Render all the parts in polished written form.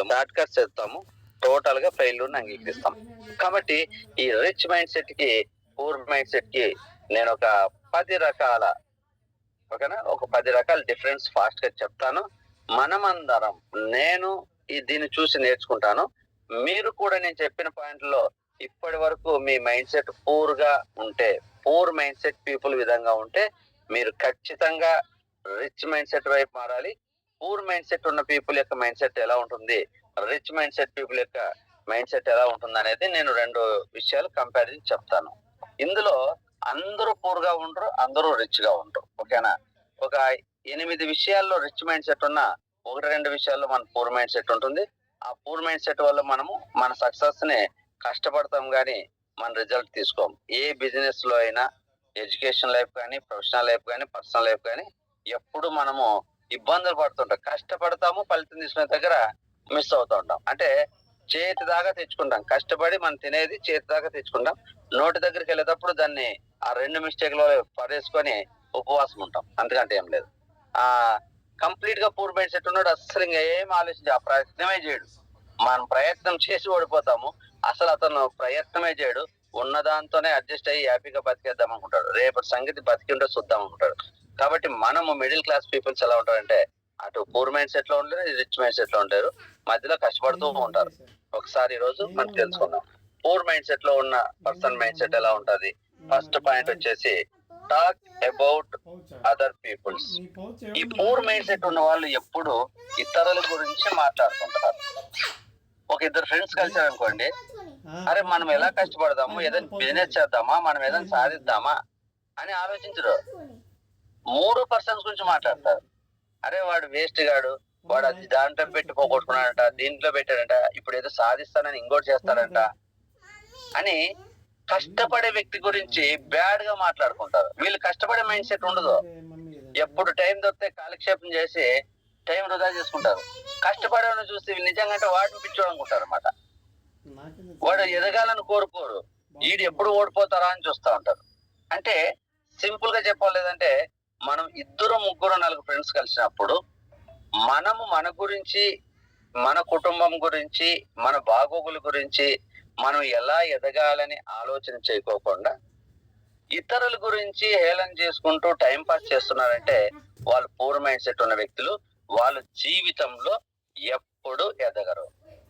Short cuts చెప్తాము, total గా failure అంగీకరిస్తాం. కాబట్టి ఈ రిచ్ మైండ్ సెట్ కి పూర్ మైండ్ సెట్ కి నేను ఒక 10 రకాల ఓకేనా, ఒక 10 రకాల డిఫరెన్స్ ఫాస్ట్ గా చెప్తాను. మనమందరం నేను దీన్ని చూసి నేర్చుకుంటాను. మీరు కూడా నేను చెప్పిన పాయింట్లో ఇప్పటి వరకు మీ మైండ్ సెట్ పూర్ గా ఉంటే, పూర్ మైండ్ సెట్ పీపుల్ విధంగా ఉంటే మీరు ఖచ్చితంగా రిచ్ మైండ్ సెట్ వైపు మారాలి. పూర్ మైండ్ సెట్ ఉన్న పీపుల్ యొక్క మైండ్ సెట్ ఎలా ఉంటుంది, రిచ్ మైండ్ సెట్ పీపుల్ యొక్క మైండ్ సెట్ ఎలా ఉంటుంది అనేది నేను 2 విషయాలు కంపారిజన్ చెప్తాను. ఇందులో అందరూ పూర్ గా ఉండరు, అందరూ రిచ్ గా ఉండరు. ఓకేనా, ఒక 8 విషయాల్లో రిచ్ మైండ్ సెట్ ఉన్న 1-2 విషయాల్లో మన పూర్ మైండ్ సెట్ ఉంటుంది. ఆ పూర్ మైండ్ సెట్ వల్ల మనము మన సక్సెస్ ని కష్టపడతాం కానీ మన రిజల్ట్ తీసుకోం. ఏ బిజినెస్ లో అయినా, ఎడ్యుకేషన్ లైఫ్ కానీ, ప్రొఫెషనల్ లైఫ్ కానీ, పర్సనల్ లైఫ్ కానీ ఎప్పుడు మనము ఇబ్బందులు పడుతుంటాం. కష్టపడతాము, ఫలితం తీసుకునే దగ్గర మిస్ అవుతూ ఉంటాం. అంటే చేతి దాకా తెచ్చుకుంటాం, కష్టపడి మనం తినేది చేతి దాకా తెచ్చుకుంటాం. నోటి దగ్గరికి వెళ్ళేటప్పుడు దాన్ని ఆ 2 మిస్టేక్లో పడేసుకొని ఉపవాసం ఉంటాం, అంతకంటే ఏం లేదు. ఆ కంప్లీట్ గా పూర్ మైండ్ సెట్ ఉన్నాడు అసలు ఇంకా ఏం ఆలోచించి ఆ ప్రయత్నమే చేయడు. మనం ప్రయత్నం చేసి ఓడిపోతాము, అసలు అతను ప్రయత్నమే చేయడు. ఉన్న దాంతోనే అడ్జస్ట్ అయ్యి హ్యాపీగా బతికేద్దాం అనుకుంటాడు, రేపటి సంగతి బతికి ఉంటే చూద్దాం అనుకుంటాడు. కాబట్టి మనము మిడిల్ క్లాస్ పీపుల్స్ ఎలా ఉంటారంటే అటు పూర్ మైండ్ సెట్ లో ఉంటారు, రిచ్ మైండ్ సెట్ లో ఉంటారు, మధ్యలో కష్టపడుతూ ఉంటారు. ఒకసారి ఈ రోజు మనం తెలుసుకుందాం పూర్ మైండ్ సెట్ లో ఉన్న పర్సన్ మైండ్ సెట్ ఎలా ఉంటది. ఫస్ట్ పాయింట్ వచ్చేసి టాక్ అబౌట్ అదర్ పీపుల్స్. ఈ పూర్ మైండ్ సెట్ ఉన్న వాళ్ళు ఎప్పుడు ఇతరుల గురించి మాట్లాడుతుంటారు. ఒక 2 ఫ్రెండ్స్ కలిసారనుకోండి, అరే మనం ఎలా కష్టపడదాము, ఏదైనా బిజినెస్ చేద్దామా, మనం ఏదైనా సాధిద్దామా అని ఆలోచించరు. 3 పర్సన్స్ గురించి మాట్లాడతారు. అరే వాడు వేస్ట్ గాడు, వాడు అది దాంట్లో పెట్టి పోగొట్టుకున్నాడంట, దీంట్లో పెట్టాడంట, ఇప్పుడు ఏదో సాధిస్తానని ఇంకోటి చేస్తాడంట అని కష్టపడే వ్యక్తి గురించి బ్యాడ్ గా మాట్లాడుకుంటారు. వీళ్ళు కష్టపడే మైండ్ సెట్ ఉండదు. ఎప్పుడు టైం దొరికితే కాలక్షేపం చేసి టైం వృధా చేసుకుంటారు. కష్టపడేవాడిని చూస్తే వీళ్ళు నిజంగా అంటే వాడిని పిచ్చోడు అనుకుంటారు అనమాట. వాడు ఎదగాలని కోరుకోరు, వీడు ఎప్పుడు ఓడిపోతారా అని చూస్తూ ఉంటారు. అంటే సింపుల్ గా చెప్పాలేదంటే మనం 2, 3, 4 ఫ్రెండ్స్ కలిసినప్పుడు మనము మన గురించి, మన కుటుంబం గురించి, మన బాగోగుల గురించి మనం ఎలా ఎదగాలని ఆలోచన చేయకోకుండా ఇతరుల గురించి హేళన చేసుకుంటూ టైం పాస్ చేస్తున్నారంటే వాళ్ళు పూర్ మైండ్ సెట్ ఉన్న వ్యక్తులు. వాళ్ళు జీవితంలో ఎప్పుడు ఎదగరు.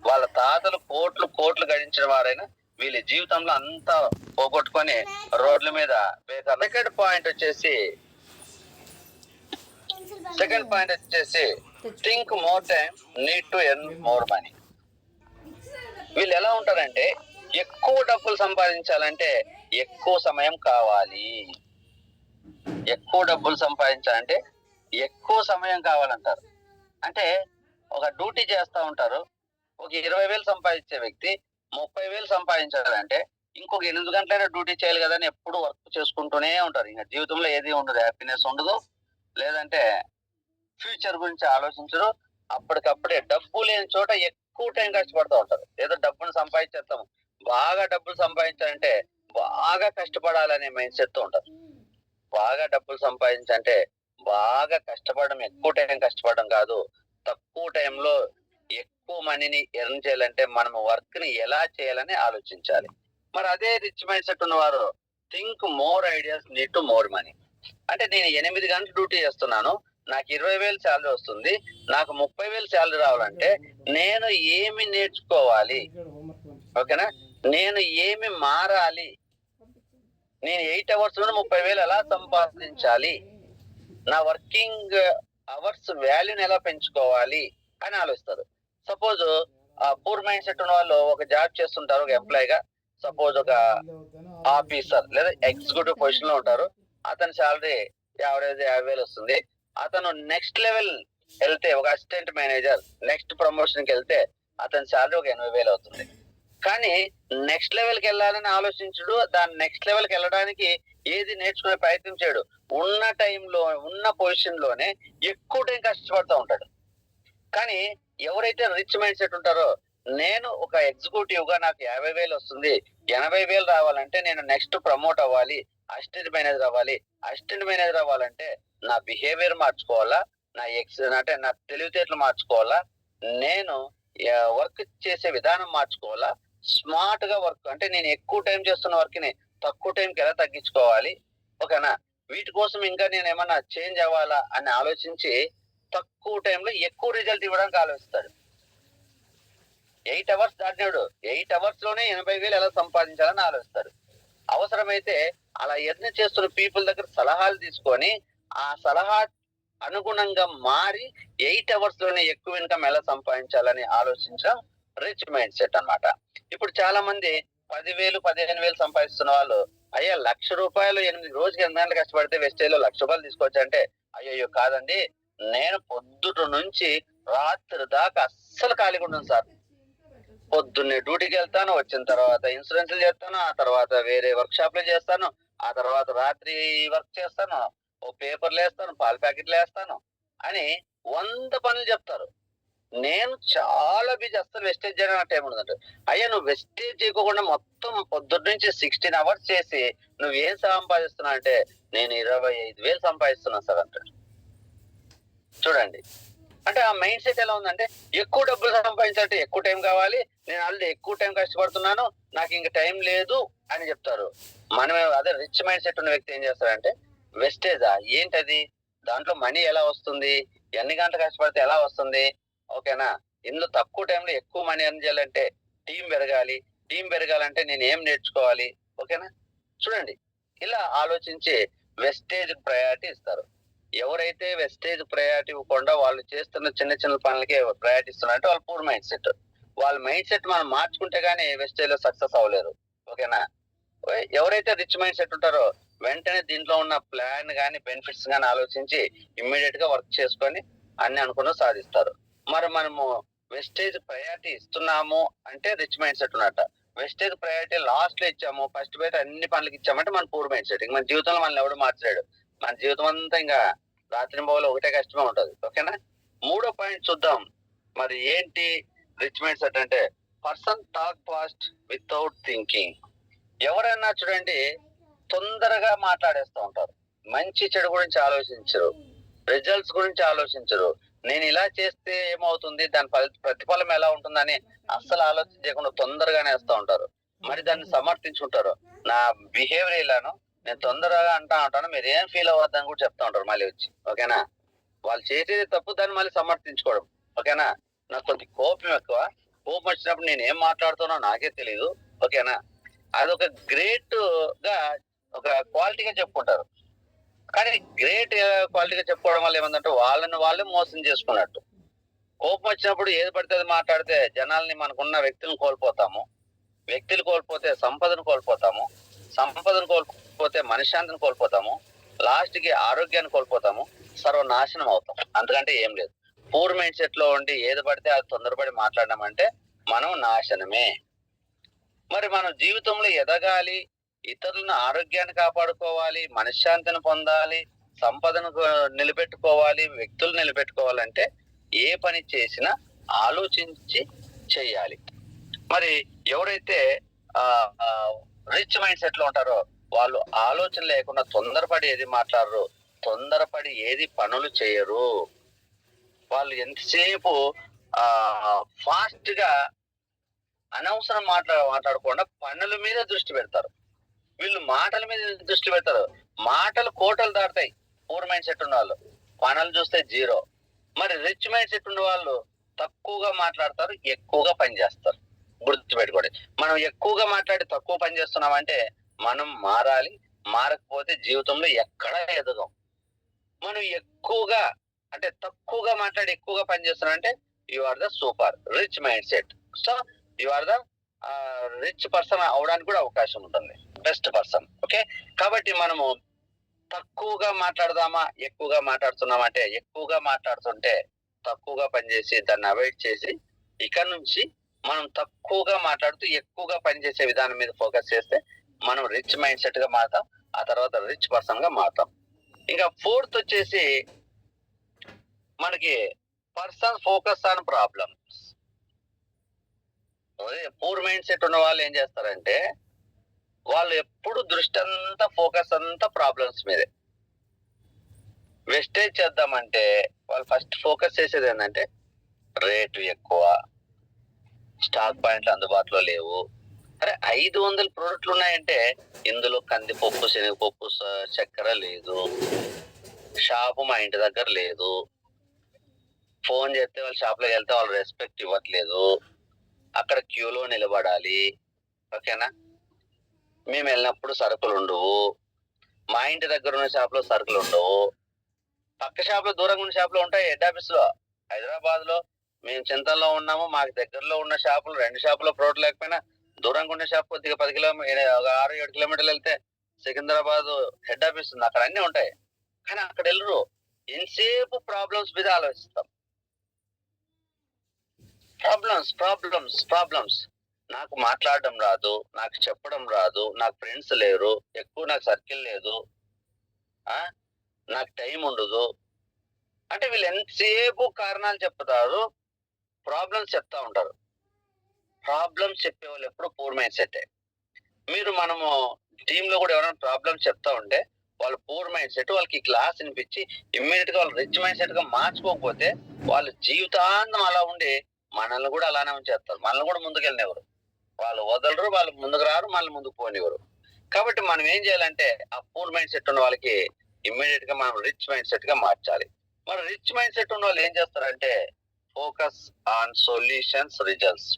వాళ్ళ తాతలు కోట్లు గడించిన వారైనా వీళ్ళ జీవితంలో అంతా పోగొట్టుకొని రోడ్ల మీద బేకార్. సెకండ్ పాయింట్ వచ్చేసి think more time, need to earn more money. వీళ్ళు ఎలా ఉంటారంటే ఎక్కువ డబ్బులు సంపాదించాలంటే ఎక్కువ సమయం కావాలి. ఎక్కువ డబ్బులు సంపాదించాలంటే ఎక్కువ సమయం కావాలంటారు. అంటే ఒక డ్యూటీ చేస్తూ ఉంటారు, ఒక 20,000 సంపాదించే వ్యక్తి 30,000 సంపాదించాలంటే ఇంకొక 8 గంటలైనా డ్యూటీ చేయాలి కదా అని ఎప్పుడు వర్క్ చేసుకుంటూనే ఉంటారు. ఇంకా జీవితంలో ఏది ఉండదు, హ్యాపీనెస్ ఉండదు, లేదంటే ఫ్యూచర్ గురించి ఆలోచించరు. అప్పటికప్పుడే డబ్బు లేని చోట ఎక్కువ టైం కష్టపడుతూ ఉంటారు. ఏదో డబ్బును సంపాదించేస్తాము, బాగా డబ్బులు సంపాదించాలంటే బాగా కష్టపడాలనే మైండ్ సెట్ తో ఉంటారు. బాగా డబ్బులు సంపాదించంటే బాగా కష్టపడడం, ఎక్కువ టైం కష్టపడడం కాదు, తక్కువ టైంలో ఎక్కువ మనీని ఎర్న్ చేయాలంటే మనం వర్క్ ని ఎలా చేయాలని ఆలోచించాలి. మరి అదే రిచ్ మైండ్ సెట్ ఉన్నవారు think more ideas, need to more money. అంటే నేను 8 గంటలు డ్యూటీ చేస్తున్నాను, నాకు 20,000 శాలరీ వస్తుంది, నాకు 30,000 శాలరీ రావాలంటే నేను ఏమి నేర్చుకోవాలి, ఓకేనా, నేను ఏమి మారాలి, నేను 8 అవర్స్ లో 30,000 ఎలా సంపాదించాలి, నా వర్కింగ్ అవర్స్ వాల్యూని ఎలా పెంచుకోవాలి అని ఆలోచిస్తారు. సపోజ్ పూర్ మైండ్ సెట్ ఉన్న వాళ్ళు ఒక జాబ్ చేస్తుంటారు, ఒక ఎంప్లాయీగా. సపోజ్ ఒక ఆఫీసర్ లేదా ఎగ్జిక్యూటివ్ పొజిషన్ లో ఉంటారు. అతని శాలరీ యావరేజ్ 50,000 వస్తుంది. అతను నెక్స్ట్ లెవెల్ వెళ్తే ఒక అసిస్టెంట్ మేనేజర్, నెక్స్ట్ ప్రమోషన్ కి వెళ్తే అతని శాలరీ ఒక 80,000 అవుతుంది. కానీ నెక్స్ట్ లెవెల్ కి వెళ్ళాలని ఆలోచించడు, దాని నెక్స్ట్ లెవెల్ కి వెళ్ళడానికి ఏది నేర్చుకునే ప్రయత్నం చేయడు. ఉన్న టైంలో, ఉన్న పొజిషన్ లోనే ఎక్కువ టైం కష్టపడుతూ ఉంటాడు. కానీ ఎవరైతే రిచ్ మైండ్ సెట్ ఉంటారో, నేను ఒక ఎగ్జిక్యూటివ్ గా నాకు 50,000 వస్తుంది, 80,000 రావాలంటే నేను నెక్స్ట్ ప్రమోట్ అవ్వాలి, అసిస్టెంట్ మేనేజర్ అవ్వాలి. అసిస్టెంట్ మేనేజర్ అవ్వాలంటే నా బిహేవియర్ మార్చుకోవాలా, అంటే నా తెలివితేటలు మార్చుకోవాలా, నేను వర్క్ చేసే విధానం మార్చుకోవాలా, స్మార్ట్ గా వర్క్ అంటే నేను ఎక్కువ టైం చేస్తున్న వర్క్ ని తక్కువ టైంకి ఎలా తగ్గించుకోవాలి, ఓకేనా, వీటి కోసం ఇంకా నేను ఏమన్నా చేంజ్ అవ్వాలా అని ఆలోచించి తక్కువ టైంలో ఎక్కువ రిజల్ట్ ఇవ్వడానికి ఆలోచిస్తాడు. 8 అవర్స్ దాటినాడు, 8 అవర్స్ లోనే 80,000 ఎలా సంపాదించాలని ఆలోచిస్తాడు. అవసరమైతే అలా యత్నం చేస్తున్న పీపుల్ దగ్గర సలహాలు తీసుకొని ఆ సలహా అనుగుణంగా మారి 8 అవర్స్ లోనే ఎక్కువ ఇన్కమ్ ఎలా సంపాదించాలని ఆలోచించడం రిచ్ మైండ్ సెట్ అన్నమాట. ఇప్పుడు చాలా మంది 10,000 15,000 సంపాదిస్తున్న వాళ్ళు, అయ్యా ₹1,00,000 రోజుకి 8 గంటలు కష్టపడితే వెస్టేజ్ లో ₹1,00,000 తీసుకోవచ్చు అంటే, అయ్యో కాదండి, నేను పొద్దుట నుంచి రాత్రి దాకా అస్సలు ఖాళీగా ఉండను సార్. పొద్దున్నే డ్యూటీకి వెళ్తాను, వచ్చిన తర్వాత ఇన్సూరెన్స్లు చేస్తాను, ఆ తర్వాత వేరే వర్క్ షాప్లు చేస్తాను, ఆ తర్వాత రాత్రి వర్క్ చేస్తాను, ఓ పేపర్లు వేస్తాను, పాల ప్యాకెట్లు వేస్తాను అని 100 పనులు చెప్తారు. నేను చాలా బిజీ, అస్సలు వెస్టేజ్ చేయడానికి టైం ఉండదంట. అయ్యా నువ్వు వెస్టేజ్ చేయకుండా మొత్తం పొద్దున్న నుంచి 16 అవర్స్ చేసి నువ్వేం సంపాదిస్తున్నావు అంటే, నేను 25,000 సంపాదిస్తున్నా సార్ అంటాడు. చూడండి, అంటే ఆ మైండ్ సెట్ ఎలా ఉందంటే, ఎక్కువ డబ్బులు సంపాదించాలంటే ఎక్కువ టైం కావాలి, నేను ఆల్రెడీ ఎక్కువ టైం కష్టపడుతున్నాను, నాకు ఇంక టైం లేదు అని చెప్తారు. మనం అదే రిచ్ మైండ్ సెట్ ఉన్న వ్యక్తి ఏం చేస్తాడంటే, వెస్టేజా ఏంటది, దాంట్లో మనీ ఎలా వస్తుంది, ఎన్ని గంటలు కష్టపడితే ఎలా వస్తుంది, ఓకేనా, ఇందులో తక్కువ టైంలో ఎక్కువ మనీ ఎర్న్ చేయాలంటే టీం పెరగాలి, టీం పెరగాలంటే నేను ఏం నేర్చుకోవాలి, ఓకేనా. చూడండి, ఇలా ఆలోచించి వెస్టేజ్ ప్రయారిటీ ఇస్తారు. ఎవరైతే వెస్టేజ్ ప్రయారిటీ ఇవ్వకుండా వాళ్ళు చేస్తున్న చిన్న చిన్న పనులకే ప్రయారిటీ ఇస్తున్నారంటే వాళ్ళ పూర్ మైండ్ సెట్. వాళ్ళ మైండ్ సెట్ మనం మార్చుకుంటే గానీ వెస్టేజ్ లో సక్సెస్ అవ్వలేరు, ఓకేనా. ఎవరైతే రిచ్ మైండ్ సెట్ ఉంటారో వెంటనే దీంట్లో ఉన్న ప్లాన్ గానీ బెనిఫిట్స్ గానీ ఆలోచించి ఇమ్మీడియట్ గా వర్క్ చేసుకొని అన్ని అనుకున్న సాధిస్తారు. మరి మనము వెస్టేజ్ ప్రయారిటీ ఇస్తున్నాము అంటే రిచ్ మైండ్ సెట్ ఉన్నట్ట. వెస్టేజ్ ప్రయారిటీ లాస్ట్ లో ఇచ్చాము, ఫస్ట్ బయట అన్ని పనులకి ఇచ్చామంటే మన పూర్ మైండ్ సెట్. మన జీవితంలో మనల్ని ఎవడు మార్చలేడు. మన జీవితం అంతా ఇంకా రాత్రి పోగలు ఒకటే కష్టమే ఉంటది, ఓకేనా. మూడో పాయింట్ చూద్దాం. మరి ఏంటి రిచ్ మైండ్ సెట్ అంటే, person talk fast without thinking. ఎవరైనా చూడండి తొందరగా మాట్లాడేస్తూ ఉంటారు, మంచి చెడు గురించి ఆలోచించరు, రిజల్ట్స్ గురించి ఆలోచించరు, నేను ఇలా చేస్తే ఏమవుతుంది, దాని ప్రతిఫలం ఎలా ఉంటుందని అస్సలు ఆలోచించకుండా తొందరగానే వేస్తూ ఉంటారు. మరి దాన్ని సమర్థించుకుంటారు, నా బిహేవియర్ ఇలాను, నేను తొందరగా అంటా ఉంటాను, మీరు ఏం ఫీల్ అవ్వద్దని కూడా చెప్తా ఉంటారు మళ్ళీ వచ్చి, ఓకేనా. వాళ్ళు చేసేది తప్పు, దాన్ని మళ్ళీ సమర్థించుకోవడం, ఓకేనా. నాకు కొద్ది కోపం ఎక్కువ, కోపం వచ్చినప్పుడు నేను ఏం మాట్లాడుతానో నాకే తెలియదు, ఓకేనా. అదొక గ్రేట్ గా ఒక క్వాలిటీగా చెప్పుకుంటారు. కానీ గ్రేట్ క్వాలిటీగా చెప్పుకోవడం వల్ల ఏమందంటే వాళ్ళని వాళ్ళే మోసం చేసుకున్నట్టు. కోపం వచ్చినప్పుడు ఏది పడితే అది మాట్లాడితే జనాల్ని, మనకున్న వ్యక్తులను కోల్పోతాము, వ్యక్తులు కోల్పోతే సంపదను కోల్పోతాము, సంపదను కోల్పోతే మనశ్శాంతిని కోల్పోతాము, లాస్ట్ కి ఆరోగ్యాన్ని కోల్పోతాము, సర్వనాశనం అవుతాం. అంతకంటే ఏం లేదు. పూర్ మైండ్ సెట్ లో ఉండి ఏది పడితే అది తొందరపడి మాట్లాడడం మనం నాశనమే. మరి మనం జీవితంలో ఎదగాలి, ఇతరులను ఆరోగ్యాన్ని కాపాడుకోవాలి, మనశ్శాంతిని పొందాలి, సంపదను నిలబెట్టుకోవాలి, వ్యక్తులు నిలబెట్టుకోవాలంటే ఏ పని చేసినా ఆలోచించి చేయాలి. మరి ఎవరైతే రిచ్ మైండ్ సెట్ లో ఉంటారో వాళ్ళు ఆలోచన లేకుండా తొందరపడి ఏది మాట్లాడరు, తొందరపడి ఏది పనులు చేయరు. వాళ్ళు ఎంతసేపు ఫాస్ట్ గా అనవసరం మాట్లాడకుండా పనుల మీద దృష్టి పెడతారు. వీళ్ళు మాటల మీద దృష్టి పెడతారు, మాటలు కోటలు దాటుతాయి పూర్ మైండ్ సెట్ ఉన్న వాళ్ళు, పనులు చూస్తే జీరో. మరి రిచ్ మైండ్ సెట్ ఉన్న వాళ్ళు తక్కువగా మాట్లాడతారు, ఎక్కువగా పని చేస్తారు. గుర్తుపెట్టుకోండి, మనం ఎక్కువగా మాట్లాడి తక్కువ పని చేస్తున్నామంటే మనం మారాలి, మారకపోతే జీవితంలో ఎక్కడా ఎదగం. మనం ఎక్కువగా అంటే తక్కువగా మాట్లాడి ఎక్కువగా పని చేస్తున్నాం అంటే you are the super rich mindset. So you are the rich person అవడానికి కూడా అవకాశం ఉంటుంది, బెస్ట్ పర్సన్, ఓకే. కాబట్టి మనము తక్కువగా మాట్లాడదామా ఎక్కువగా మాట్లాడుతున్నామా అంటే, ఎక్కువగా మాట్లాడుతుంటే తక్కువగా పనిచేసి దాన్ని అవాయిడ్ చేసి ఇక నుంచి మనం తక్కువగా మాట్లాడుతూ ఎక్కువగా పనిచేసే విధానం మీద ఫోకస్ చేస్తే మనం రిచ్ మైండ్ సెట్ గా మారుతాం, ఆ తర్వాత రిచ్ పర్సన్ గా మారుతాం. ఇంకా ఫోర్త్ వచ్చేసి మనకి person focus on problems. Poor mind set ఉన్న వాళ్ళు ఏం చేస్తారంటే వాళ్ళు ఎప్పుడు దృష్టి అంతా ఫోకస్ అంతా ప్రాబ్లమ్స్ మీదే. వెస్టేజ్ చేద్దామంటే వాళ్ళు ఫస్ట్ ఫోకస్ చేసేది ఏంటంటే రేటు ఎక్కువ, స్టాక్ పాయింట్లు అందుబాటులో లేవు. అరే 500 ప్రోడక్ట్లు ఉన్నాయంటే ఇందులో కందిపప్పు, శనగపప్పు, చక్కెర లేదు. షాపు మా ఇంటి దగ్గర లేదు. ఫోన్ చేస్తే వాళ్ళ షాప్‌లోకి వెళ్తే వాళ్ళు రెస్పెక్ట్ ఇవ్వట్లేదు. అక్కడ క్యూలో నిలబడాలి. ఓకేనా? మేము వెళ్ళినప్పుడు సరుకులు ఉండవు. మా ఇంటి దగ్గర ఉన్న షాప్‌లో సరుకులు ఉండవు. పక్క షాప్‌లో దూరంగా ఉన్న షాప్‌లో ఉంటాయి హెడ్ ఆఫీస్‌లో. హైదరాబాద్‌లో మేము చింతల్లో ఉన్నాము. మాకు దగ్గరలో ఉన్న షాపులు 2 షాపులో ప్రోడక్ట్ లేకపోయినా దూరంగా ఉన్న షాప్ కొద్దిగా 6, 7 కిలోమీటర్లు వెళ్తే సికింద్రాబాద్ హెడ్ ఆఫీస్ ఉంది. అక్కడ అన్నీ ఉంటాయి. కానీ అక్కడ వెళ్ళరు. ఎంతసేపు ప్రాబ్లమ్స్ మీద ఆలోచిస్తాం. ప్రాబ్లమ్స్. నాకు మాట్లాడడం రాదు. నాకు చెప్పడం రాదు. నాకు ఫ్రెండ్స్ లేరు. ఎక్కువ నాకు సర్కిల్ లేదు. నాకు టైం ఉండదు. అంటే వీళ్ళు ఎంతసేపు కారణాలు చెప్తారు. ప్రాబ్లమ్స్ చెప్తా ఉంటారు. ప్రాబ్లమ్స్ చెప్పేవాళ్ళు ఎప్పుడు పూర్ మైండ్ సెట్టే. మనము టీమ్ లో కూడా ఎవరైనా ప్రాబ్లమ్స్ చెప్తా ఉంటే వాళ్ళు పూర్ మైండ్ సెట్, వాళ్ళకి క్లాస్ వినిపించి ఇమ్మీడియట్ గా వాళ్ళు రిచ్ మైండ్ సెట్ గా మార్చుకోకపోతే వాళ్ళు జీవితాంతం అలా ఉండి మనల్ని కూడా అలానే ఉంచేస్తారు. మనల్ని కూడా ముందుకెళ్ళినెవరు. వాళ్ళు వదలరు, వాళ్ళు ముందుకు రారు, మళ్ళీ ముందుకు పోనివ్వరు. కాబట్టి మనం ఏం చేయాలంటే ఆ పూర్ మైండ్ సెట్ ఉన్న వాళ్ళకి ఇమ్మీడియట్ గా మనం రిచ్ మైండ్ సెట్ గా మార్చాలి. మరి రిచ్ మైండ్ సెట్ ఉన్న వాళ్ళు ఏం చేస్తారంటే ఫోకస్ ఆన్ సొల్యూషన్స్, రిజల్ట్స్.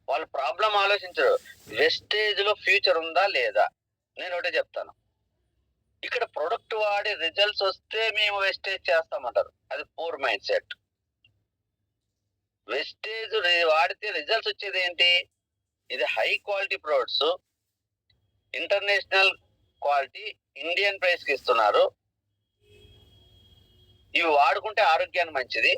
వాళ్ళు ప్రాబ్లం ఆలోచించరు. వెస్టేజ్ లో ఫ్యూచర్ ఉందా లేదా. నేను ఒకటే చెప్తాను, ఇక్కడ ప్రొడక్ట్ వాడి రిజల్ట్స్ వస్తే మేము వెస్టేజ్ చేస్తామంటారు. అది పూర్ మైండ్ సెట్. వెస్టేజ్ వాడితే రిజల్ట్స్ వచ్చేది ఏంటి? ఇది high quality products, international quality, Indian price కి ఇస్తున్నారు. ఇవి వాడుకుంటే ఆరోగ్యానికి మంచిది.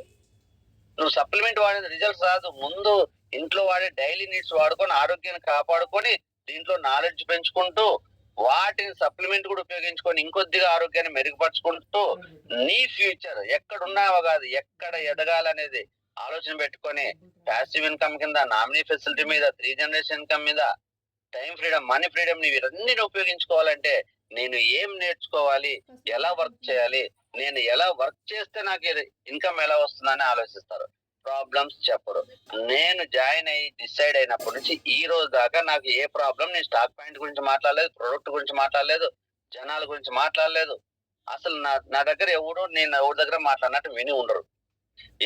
నువ్వు సప్లిమెంట్ వాడిన రిజల్ట్స్ రాదు. ముందు ఇంట్లో వాడే డైలీ నీడ్స్ వాడుకొని ఆరోగ్యాన్ని కాపాడుకొని దీంట్లో నాలెడ్జ్ పెంచుకుంటూ వాటిని సప్లిమెంట్ కూడా ఉపయోగించుకొని ఇంకొద్దిగా ఆరోగ్యాన్ని మెరుగుపరుచుకుంటూ నీ ఫ్యూచర్ ఎక్కడున్నావో కాదు ఎక్కడ ఎదగాలనేది ఆలోచన పెట్టుకొని ప్యాసివ్ ఇన్కమ్ కింద, నామినీ ఫెసిలిటీ మీద, 3 జనరేషన్ ఇన్కమ్ మీద, టైం ఫ్రీడమ్, మనీ ఫ్రీడమ్ ఇవన్నీ ఉపయోగించుకోవాలంటే నేను ఏం నేర్చుకోవాలి, ఎలా వర్క్ చేయాలి, నేను ఎలా వర్క్ చేస్తే నాకు ఇన్కమ్ ఎలా వస్తుందని ఆలోచిస్తారు. ప్రాబ్లమ్స్ చెప్పరు. నేను జాయిన్ అయ్యి డిసైడ్ అయినప్పటి నుంచి ఈ రోజు దాకా నాకు ఏ ప్రాబ్లం, నేను స్టాక్ పాయింట్ గురించి మాట్లాడలేదు, ప్రొడక్ట్ గురించి మాట్లాడలేదు, జనాల గురించి మాట్లాడలేదు. అసలు నా దగ్గర నేను ఎవరి దగ్గర మాట్లాడినట్టు విని ఉండరు.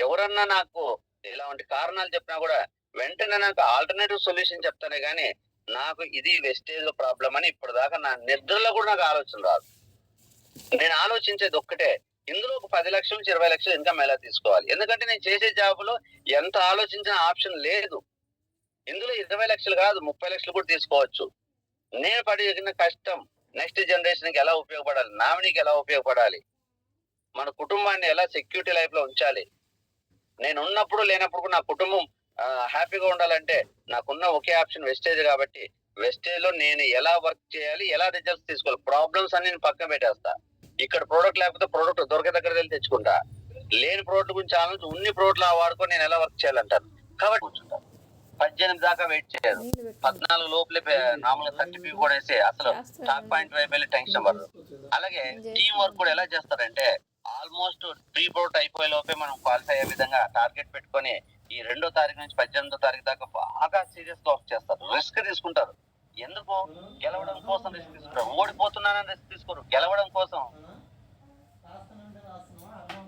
ఎవరన్నా నాకు ఇలాంటి కారణాలు చెప్పినా కూడా వెంటనే నాకు ఆల్టర్నేటివ్ సొల్యూషన్ చెప్తానే గానీ నాకు ఇది వెస్టేజ్ లో ప్రాబ్లం అని ఇప్పటిదాకా నా నిద్రలో కూడా నాకు ఆలోచన రాదు. నేను ఆలోచించేది ఒక్కటే, ఇందులో ఒక 10 లక్షల నుంచి 20 లక్షలు ఇన్కమ్ ఎలా తీసుకోవాలి. ఎందుకంటే నేను చేసే జాబులో ఎంత ఆలోచించిన ఆప్షన్ లేదు. ఇందులో 20 లక్షలు కాదు 30 లక్షలు కూడా తీసుకోవచ్చు. నేను పడిన కష్టం నెక్స్ట్ జనరేషన్ కి ఎలా ఉపయోగపడాలి, నామినీకి ఎలా ఉపయోగపడాలి, మన కుటుంబాన్ని ఎలా సెక్యూరిటీ లైఫ్ లో ఉంచాలి, నేను ఉన్నప్పుడు లేనప్పుడు కూడా నా కుటుంబం హ్యాపీగా ఉండాలంటే నాకున్న ఒకే ఆప్షన్ వెస్టేజ్. కాబట్టి వెస్టేజ్ లో నేను ఎలా వర్క్ చేయాలి, ఎలా రిజల్ట్స్ తీసుకోవాలి, ప్రాబ్లమ్స్ అన్ని నేను పక్కన పెట్టేస్తా. ఇక్కడ ప్రోడక్ట్ లేకపోతే ప్రోడక్ట్ దొరకే దగ్గర వెళ్ళి తెచ్చుకుంటా. లేని ప్రోడక్ట్ గురించి ఆలోచించి ఉన్ని ప్రోడక్ట్లు వాడుకొని నేను ఎలా వర్క్ చేయాలంటారు. కాబట్టి కూర్చుంటాను. 18 దాకా వెయిట్ చేయరు. 14 లోపలే నార్మల్ సర్టిఫికేట్ కూడా వేసి అసలు స్టాక్ పాయింట్ వైపు వెళ్ళి టెన్షన్ పడరు. అలాగే టీం వర్క్ కూడా ఎలా చేస్తారంటే ఆల్మోస్ట్ ప్రీ ప్రోడక్ట్ అయిపోయే లోపే మనం క్వాలిఫై అయ్యే విధంగా టార్గెట్ పెట్టుకొని ఈ 2వ తారీఖు నుంచి 18వ తారీఖు దాకా బాగా సీరియస్ గా వర్క్ చేస్తారు. రిస్క్ తీసుకుంటారు. ఎందుకు? గెలవడం కోసం రిస్క్ తీసుకుంటారు. ఓడిపోతున్నానని రిస్క్ తీసుకోరు. గెలవడం కోసం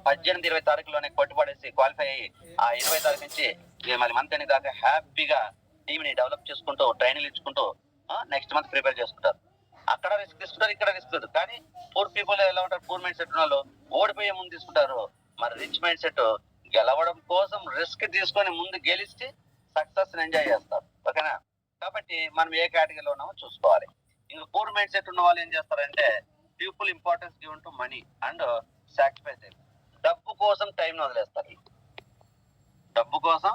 18, 20 తారీఖులోనే కొట్టుపడేసి క్వాలిఫై అయ్యి ఆ 20 తారీఖు నుంచి మళ్ళీ మంత్ ఎండింగ్ దాకా హ్యాపీగా టీమ్ ని డెవలప్ చేసుకుంటూ ట్రైనింగ్ ఇచ్చుకుంటూ నెక్స్ట్ మంత్ ప్రిపేర్ చేసుకుంటారు. అక్కడ రిస్క్ తీసుకుంటారు, ఇక్కడ రిస్క్ తీసుకుంటారు. కానీ పూర్ పీపుల్ ఎలా ఉంటారు? పూర్ మైండ్ సెట్ ఉన్న వాళ్ళు ఓడిపోయే ముందు తీసుకుంటారు. మరి రిచ్ మైండ్ సెట్ గెలవడం కోసం రిస్క్ తీసుకొని ముందు గెలిచి సక్సెస్ ఎంజాయ్ చేస్తారు. ఓకేనా? కాబట్టి మనం ఏ కేటగిరీలో ఉన్నామో చూసుకోవాలి. ఇంకా పూర్ మైండ్ సెట్ ఉన్న వాళ్ళు ఏం చేస్తారంటే people importance given to money and sacrifice. డబ్బు కోసం టైం వదిలేస్తారు. డబ్బు కోసం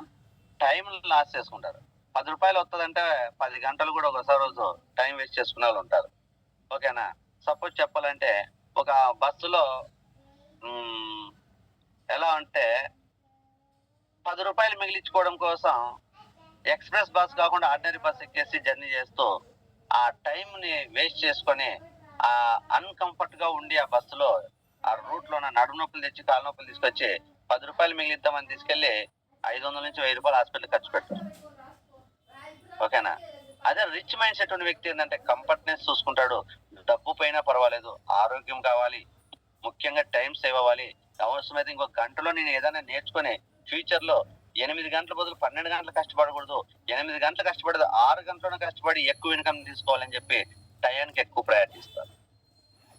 టైం లాస్ చేసుకుంటారు. 10 రూపాయలు వస్తుందంటే 10 గంటలు కూడా ఒకసారి రోజు టైం వేస్ట్ చేసుకునే వాళ్ళు ఉంటారు. ఓకేనా? సపోజ్ చెప్పాలంటే ఒక బస్సులో ఎలా అంటే 10 రూపాయలు మిగిలించుకోవడం కోసం ఎక్స్ప్రెస్ బస్ కాకుండా ఆర్డినరీ బస్ ఎక్కేసి జర్నీ చేస్తూ ఆ టైం ని వేస్ట్ చేసుకొని ఆ అన్కంఫర్ట్ గా ఉండి ఆ బస్సులో ఆ రూట్ లో నడుము నొప్పులు తెచ్చి కాళ్ళ నొప్పులు తీసుకొచ్చి 10 రూపాయలు మిగిలిద్దామని తీసుకెళ్లి 500 నుంచి 1000 రూపాయలు హాస్పిటల్ ఖర్చు పెడతారు. ఓకేనా? అదే రిచ్ మైండ్ సెట్ ఉన్న వ్యక్తి ఏంటంటే కంఫర్ట్నెస్ చూసుకుంటాడు. డబ్బు పైన పర్వాలేదు, ఆరోగ్యం కావాలి, ముఖ్యంగా టైం సేవ్ అవ్వాలి, అవసరమైతే ఇంకో గంటలో నేను ఏదైనా నేర్చుకుని ఫ్యూచర్ లో 8 గంటల బదులు 12 గంటలు కష్టపడకూడదు, 8 గంటలు కష్టపడదు 6 గంటలను కష్టపడి ఎక్కువ ఇన్కమ్ తీసుకోవాలని చెప్పి టయానికి ఎక్కువ ప్రయారిటీ ఇస్తారు.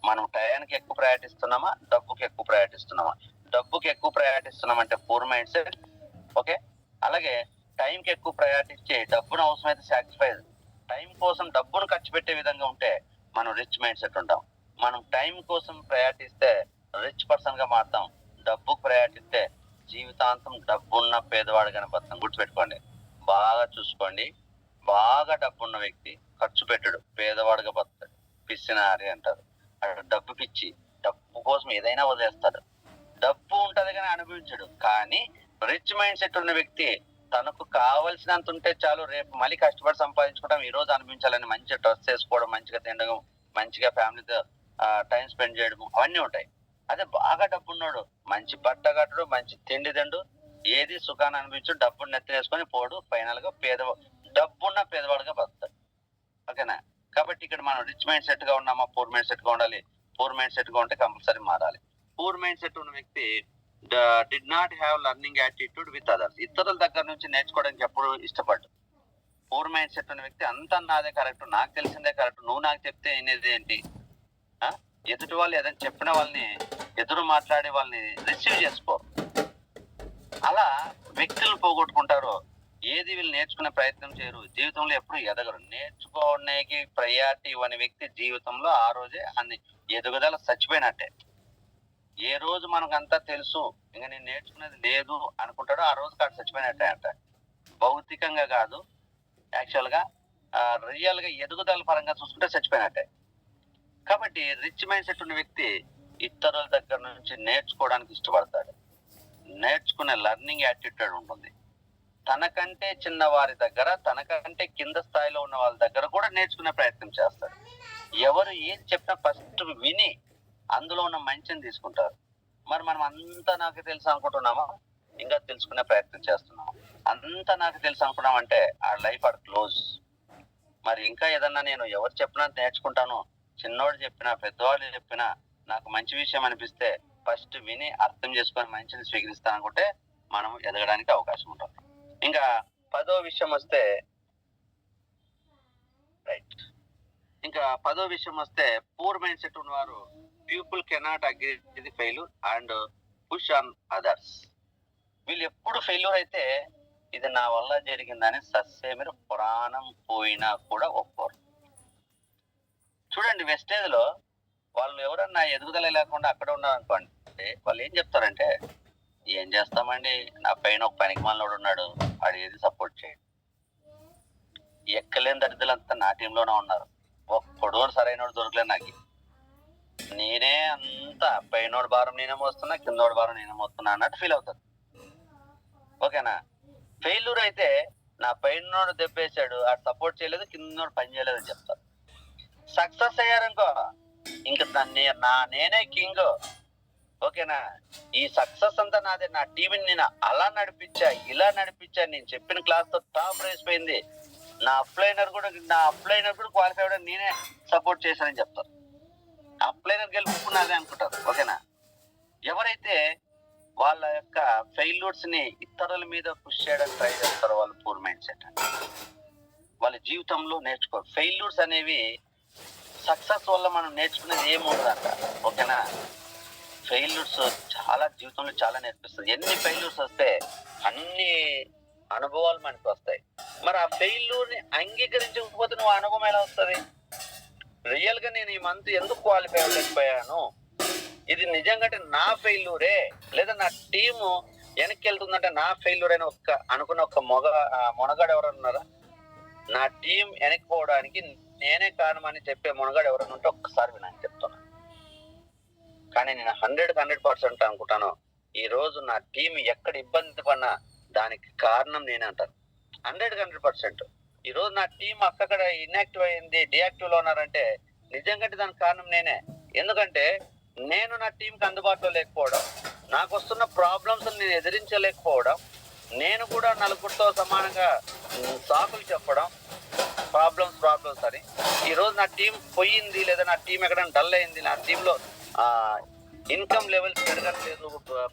మనం టయానికి ఎక్కువ ప్రయారిటీ ఇస్తున్నామా, డబ్బుకి ఎక్కువ ప్రయారిటీ ఇస్తున్నామా? డబ్బుకి ఎక్కువ ప్రయారిటీ ఇస్తున్నామంటే పూర్ మైండ్ సెట్. ఓకే, అలాగే టైంకి ఎక్కువ ప్రయారిటీ ఇచ్చి డబ్బును అవసరమైతే సాక్రిఫైస్, టైం కోసం డబ్బును ఖర్చు పెట్టే విధంగా ఉంటే మనం రిచ్ మైండ్ సెట్ ఉంటాం. మనం టైం కోసం ప్రయారిటీ ఇస్తే రిచ్ పర్సన్ గా మారుతాం. డబ్బుకు ప్రయారిటీ ఇస్తే జీవితాంతం డబ్బున్న పేదవాడు కనపడతాం. గుర్తుపెట్టుకోండి, బాగా చూసుకోండి. బాగా డబ్బున్న వ్యక్తి ఖర్చు పెట్టడు, పేదవాడుగా బతాడు. పిచ్చినారి అంటారు. డబ్బు పిచ్చి, డబ్బు కోసం ఏదైనా వదిలేస్తాడు. డబ్బు ఉంటది కానీ అనుభవించడు. కానీ రిచ్ మైండ్ సెట్ ఉన్న వ్యక్తి తనకు కావలసినంత ఉంటే చాలు, రేపు మళ్ళీ కష్టపడి సంపాదించుకోవడం, ఈ రోజు అనిపించాలని మంచిగా డ్రెస్ వేసుకోవడం, మంచిగా తినడం, మంచిగా ఫ్యామిలీతో టైం స్పెండ్ చేయడం, అవన్నీ ఉంటాయి. అదే బాగా డబ్బు ఉన్నాడు, మంచి బట్ట కట్టడు, మంచి తిండి తిండు, ఏది సుఖాన్ని అనిపించు, డబ్బుని నెత్తినేసుకొని పోడు, ఫైనల్ గా డబ్బున్న పేదవాడుగా బతాడు. ఓకేనా? కాబట్టి ఇక్కడ మనం రిచ్ మైండ్ సెట్ గా ఉన్నామా, పూర్ మైండ్ సెట్ గా ఉండాలి. పూర్ మైండ్ సెట్ గా ఉంటే కంపల్సరీ మారాలి. పూర్ మైండ్ సెట్ ఉన్న వ్యక్తి did not have learning attitude with others. ఇతరుల దగ్గర నుంచి నేర్చుకోవడానికి ఎప్పుడు ఇష్టపడ్డు. పూర్ మైండ్ సెట్ ఉన్న వ్యక్తి అంతా నాదే కరెక్ట్, నాకు తెలిసిందే కరెక్ట్, నువ్వు నాకు చెప్తే అనేది ఏంటి? ఎదుటి వాళ్ళు ఏదైనా చెప్పిన వాళ్ళని, ఎదురు మాట్లాడే వాళ్ళని రిసీవ్ చేసుకో. అలా వ్యక్తులు పోగొట్టుకుంటారు. ఏది వీళ్ళు నేర్చుకునే ప్రయత్నం చేయరు, జీవితంలో ఎప్పుడు ఎదగరు. నేర్చుకోవడానికి ప్రయారిటీ ఇవ్వని వ్యక్తి జీవితంలో ఆ రోజే అన్ని ఎదుగుదల చచ్చిపోయినట్టే. ఏ రోజు మనకంతా తెలుసు, ఇంకా నేను నేర్చుకునేది లేదు అనుకుంటాడో ఆ రోజు కాదు చచ్చిపోయినట్టే అంట. భౌతికంగా కాదు, యాక్చువల్ గా రియల్ గా ఎదుగుదల పరంగా చూసుకుంటే చచ్చిపోయినట్టే. కాబట్టి రిచ్ మైండ్ సెట్ ఉన్న వ్యక్తి ఇతరుల దగ్గర నుంచి నేర్చుకోవడానికి ఇష్టపడతాడు. నేర్చుకునే లర్నింగ్ యాటిట్యూడ్ ఉంటుంది. తనకంటే చిన్న వారి దగ్గర, తనకంటే కింద స్థాయిలో ఉన్న వాళ్ళ దగ్గర కూడా నేర్చుకునే ప్రయత్నం చేస్తాడు. ఎవరు ఏది చెప్పినా ఫస్ట్ విని అందులో ఉన్న మంచిని తీసుకుంటారు. మరి మనం అంతా నాకు తెలుసు అనుకుంటున్నామా? ఇంకా తెలుసుకునే ప్రయత్నం చేస్తున్నాం. అంతా నాకు తెలుసు అనుకున్నామంటే ఆ లైఫ్ ఆర్ క్లోజ్. మరి ఇంకా ఏదన్నా నేను ఎవరు చెప్పినా నేర్చుకుంటాను, చిన్నోడు చెప్పినా పెద్దవాడు చెప్పినా నాకు మంచి విషయం అనిపిస్తే ఫస్ట్ విని అర్థం చేసుకొని మంచిని స్వీకరిస్తాను అనుకుంటే మనం ఎదగడానికి అవకాశం ఉంటుంది. ఇంకా 10వ విషయం వస్తే రైట్, ఇంకా 10వ విషయం వస్తే పూర్ మైండ్ సెట్ ఉన్నవారు people cannot agree the failure and push on others. వీళ్ళు ఎప్పుడు ఫెయిల్యూర్ అయితే ఇది నా వల్ల జరిగిందని సస్సేమిరు పురాణం పోయినా కూడా ఒప్పుకోరు. చూడండి, వెస్టేజ్ లో వాళ్ళు ఎవరన్నా ఎదుగుదల లేకుండా అక్కడ ఉన్నారు అనుకోండి, వాళ్ళు ఏం చెప్తారంటే, ఏం చేస్తామండి, నా పైన ఒక పనికి మనోడు ఉన్నాడు, వాడు ఏది సపోర్ట్ చేయడు, ఎక్కలేని దరిద్రులంతా నా టీంలోనే ఉన్నారు, ఒక్కడో సరైనోడు దొరకలేదు నాకు, నేనే అంతా పైనోడు భారం నేనే మోస్తున్నా, కిందోడు భారం నేనే మోస్తున్నా అన్నట్టు ఫీల్ అవుతారు. ఓకేనా? ఫెయిల్యూర్ అయితే నా పైనోడు దెబ్బేశాడు, ఆడు సపోర్ట్ చేయలేదు, కిందోడు పని చేయలేదు అని చెప్తారు. సక్సెస్ అయ్యారనుకో ఇంకా నేనే కింగ్. ఓకేనా? ఈ సక్సెస్ అంతా నాదే, నా టీంని నేను అలా నడిపించా, ఇలా నడిపించా, నేను చెప్పిన క్లాస్ తో టాప్ రైస్ పోయింది, నా అప్లైనర్ కూడా క్వాలిఫై అవ్వడం నేనే సపోర్ట్ చేశానని చెప్తారు. అప్లైనర్ గెలుపుకున్నదే అనుకుంటారు. ఓకేనా? ఎవరైతే వాళ్ళ యొక్క ఫెయిల్యూర్స్ ని ఇతరుల మీద పుష్ చేయడానికి ట్రై చేస్తారో వాళ్ళు పూర్ మైండ్ సెట్. వాళ్ళ జీవితంలో నేర్చుకోరు. ఫెయిల్యూర్స్ అనేవి సక్సెస్ వల్ల మనం నేర్చుకునేది ఏముండదంట. ఓకేనా? ఫెయిల్యూర్స్ చాలా జీవితంలో చాలా నేర్పిస్తుంది. ఎన్ని ఫెయిల్యూర్స్ వస్తే అన్ని అనుభవాలు మనకు వస్తాయి. మరి ఆ ఫెయిల్యూర్ ని అంగీకరించకపోతే నువ్వు అనుభవం ఎలా వస్తుంది? రియల్ గా నేను ఈ మంత్ ఎందుకు క్వాలిఫై అవ్వలేకపోయాను, ఇది నిజంగా నా ఫెయిల్యూరే, లేదా నా టీము వెనక్కి వెళ్తుందంటే నా ఫెయిల్యూర్ అని అనుకున్న ఒక మొనగాడు ఎవరైనా ఉన్నారా? నా టీం వెనక్కి పోవడానికి నేనే కారణం అని చెప్పే మునగాడు ఎవరైనా ఉంటే ఒక్కసారి వినని చెప్తున్నా. కానీ నేను 100% అనుకుంటాను, ఈ రోజు నా టీం ఎక్కడ ఇబ్బంది పడినా దానికి కారణం నేనే అంటాను. 100% ఈ రోజు నా టీం అక్కడ ఇన్యాక్టివ్ అయింది, డియాక్టివ్ లో ఉన్నారంటే నిజంగా దానికి కారణం నేనే. ఎందుకంటే నేను నా టీంకి అందుబాటులో లేకపోవడం, నాకు వస్తున్న ప్రాబ్లమ్స్ నేను ఎదిరించలేకపోవడం, నేను కూడా నలుగురితో సమానంగా సాకులు చెప్పడం, ప్రాబ్లమ్స్ అని. ఈ రోజు నా టీం పోయింది, లేదా నా టీం ఎక్కడైనా డల్ అయింది, నా టీంలో ఇన్కమ్ లెవెల్స్ పెరగట్లేదు,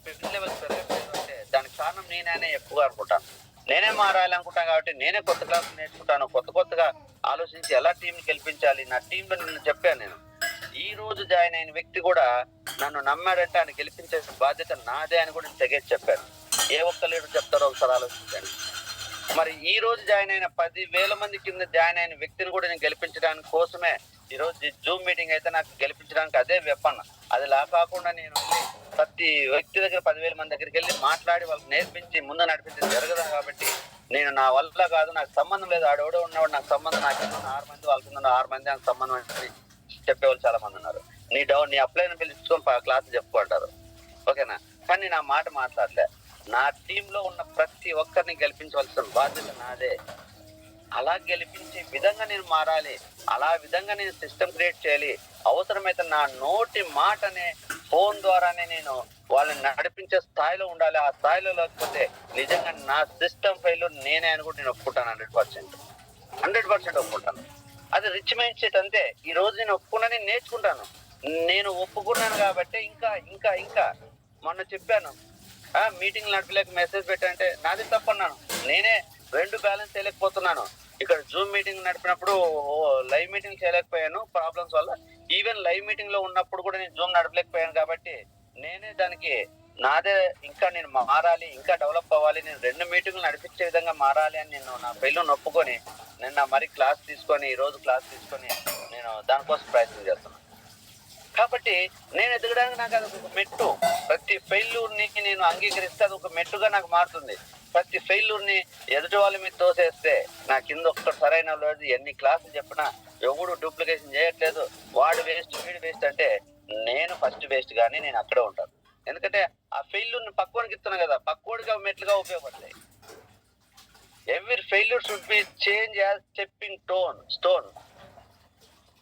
పెయిన్ లెవెల్స్ పెరగట్లేదు అంటే దానికి కారణం నేనే ఎక్కువగా అనుకుంటాను. నేనే మారాలి అనుకుంటాను కాబట్టి నేనే కొత్త క్లాసులు నేర్చుకుంటాను, కొత్తగా ఆలోచించి ఎలా టీం గెలిపించాలి. నా టీంలో నిన్ను చెప్పాను నేను. ఈ రోజు జాయిన్ అయిన వ్యక్తి కూడా నన్ను నమ్మాడంటే ఆయన గెలిపించే బాధ్యత నాదే అని కూడా తెగేసి చెప్పాను. ఏ ఒక్క లీడర్ చెప్తారో ఒకసారి ఆలోచించండి. మరి ఈ రోజు జాయిన్ అయిన 10,000 మంది కింద జాయిన్ అయిన వ్యక్తిని కూడా నేను గెలిపించడానికి కోసమే ఈ రోజు జూమ్ మీటింగ్ అయితే నాకు గెలిపించడానికి అదే వెపన్. అది కాకుండా నేను ప్రతి వ్యక్తి దగ్గర 10,000 మంది దగ్గరికి వెళ్ళి మాట్లాడి వాళ్ళకి నేర్పించి ముందు నడిపించి జరగదు. కాబట్టి నేను నా వల్ల కాదు, నాకు సంబంధం లేదు, ఆడెవడో ఉన్నవాడు నాకు సంబంధం, నాకు 6 మంది వాళ్ళకి 6 మంది నాకు సంబంధం అని చెప్పేవాళ్ళు చాలా మంది ఉన్నారు. నీ అప్లైని పిలుచుకొని క్లాస్ చెప్పుకుంటారు, ఓకేనా? కానీ నా మాట మాట్లాడలే. నా టీంలో ఉన్న ప్రతి ఒక్కరిని గెలిపించవలసిన బాధ్యత నాదే. అలా గెలిపించే విధంగా నేను మారాలి, అలా విధంగా నేను సిస్టమ్ క్రియేట్ చేయాలి. అవసరమైతే నా నోటి మాటనే ఫోన్ ద్వారానే నేను వాళ్ళని నడిపించే స్థాయిలో ఉండాలి. ఆ స్థాయిలో లేకపోతే నిజంగా నా సిస్టమ్ ఫెయిల్ నేనే అని కూడా నేను ఒప్పుకుంటాను. 100% ఒప్పుకుంటాను. అది రిచ్ మైండ్ సెట్ అంతే. ఈ రోజు నేను ఒప్పుకున్నాను, నేర్చుకుంటాను. నేను ఒప్పుకున్నాను కాబట్టి ఇంకా ఇంకా ఇంకా మొన్న చెప్పాను, మీటింగ్ నడపలేక మెసేజ్ పెట్టానంటే నాది తప్పన్నాను. నేనే 2 బ్యాలెన్స్ చేయలేకపోతున్నాను. ఇక్కడ జూమ్ మీటింగ్ నడిపినప్పుడు లైవ్ మీటింగ్ చేయలేకపోయాను ప్రాబ్లమ్స్ వల్ల. ఈవెన్ లైవ్ మీటింగ్ లో ఉన్నప్పుడు కూడా నేను జూమ్ నడపలేకపోయాను. కాబట్టి నేనే దానికి నాదే ఇంకా నేను మారాలి, ఇంకా డెవలప్ అవ్వాలి, నేను 2 మీటింగ్లు నడిపించే విధంగా మారాలి అని నేను నా పెళ్ళి నొప్పుకొని నిన్న మరి క్లాస్ తీసుకొని ఈ రోజు క్లాస్ తీసుకొని నేను దానికోసం ప్రయత్నం చేస్తున్నాను. కాబట్టి నేను ఎదగడానికి నాకు అది ఒక మెట్టు. ప్రతి ఫెయిల్యూర్ని నేను అంగీకరిస్తే అది ఒక మెట్టుగా నాకు మారుతుంది. ప్రతి ఫెయిల్యూర్ని ఎదుటి వాళ్ళ మీద తోసేస్తే నా కింద ఒక్క సరైన లేదు. ఎన్ని క్లాసులు చెప్పినా ఎవడు డూప్లికేషన్ చేయట్లేదు, వాడు వేస్ట్ వీడు వేస్ట్ అంటే నేను ఫస్ట్ వేస్ట్ కానీ నేను అక్కడే ఉంటాను. ఎందుకంటే ఆ ఫెయిల్యూర్ని పక్కోడికి ఇస్తున్నా కదా, పక్కోడిగా మెట్లుగా ఉపయోగపడతాయి. Every failure should be change as stepping stone.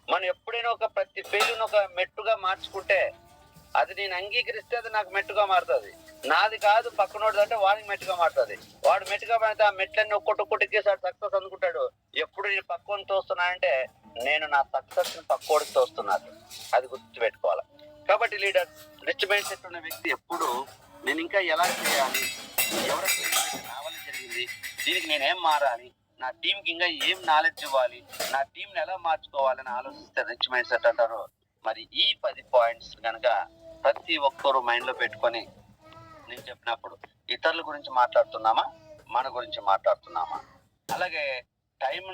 మనం ఎప్పుడైనా ప్రతి ఫెయిల్యూర్ ఒక మెట్టుగా మార్చుకుంటే అది నేను అంగీకరిస్తే అది నాకు మెట్టుగా మారుతుంది. నాది కాదు పక్కనోడు అంటే వాడికి మెట్టుగా మారుతుంది. వాడు మెట్టుగా మారితే ఆ మెట్లన్నీ ఒక్కొక్కటి ఎక్కేసాడు సక్సెస్ అనుకుంటాడు. ఎప్పుడు నేను పక్కని తోస్తున్నానంటే నేను నా సక్సెస్ ని పక్కోడికి తోస్తున్నాను. అది గుర్తుపెట్టుకోవాలి. కాబట్టి లీడర్, రిచ్ మైండ్ సెట్ ఉన్న వ్యక్తి ఎప్పుడు నేను ఇంకా ఎలా చేయాలి, ఎవరికి నా వల్ల జరిగింది, దీనికి నేనేం మారాలి, నా టీంకి ఇంకా ఏం నాలెడ్జ్ ఇవ్వాలి, నా టీంని ఎలా మార్చుకోవాలని ఆలోచిస్తే రిచ్ మైండ్ సెట్ అంటారు. మరి ఈ 10 పాయింట్స్ కనుక ప్రతి ఒక్కరు మైండ్ లో పెట్టుకొని నేను చెప్పినప్పుడు ఇతరుల గురించి మాట్లాడుతున్నామా, మన గురించి మాట్లాడుతున్నామా? అలాగే టైంని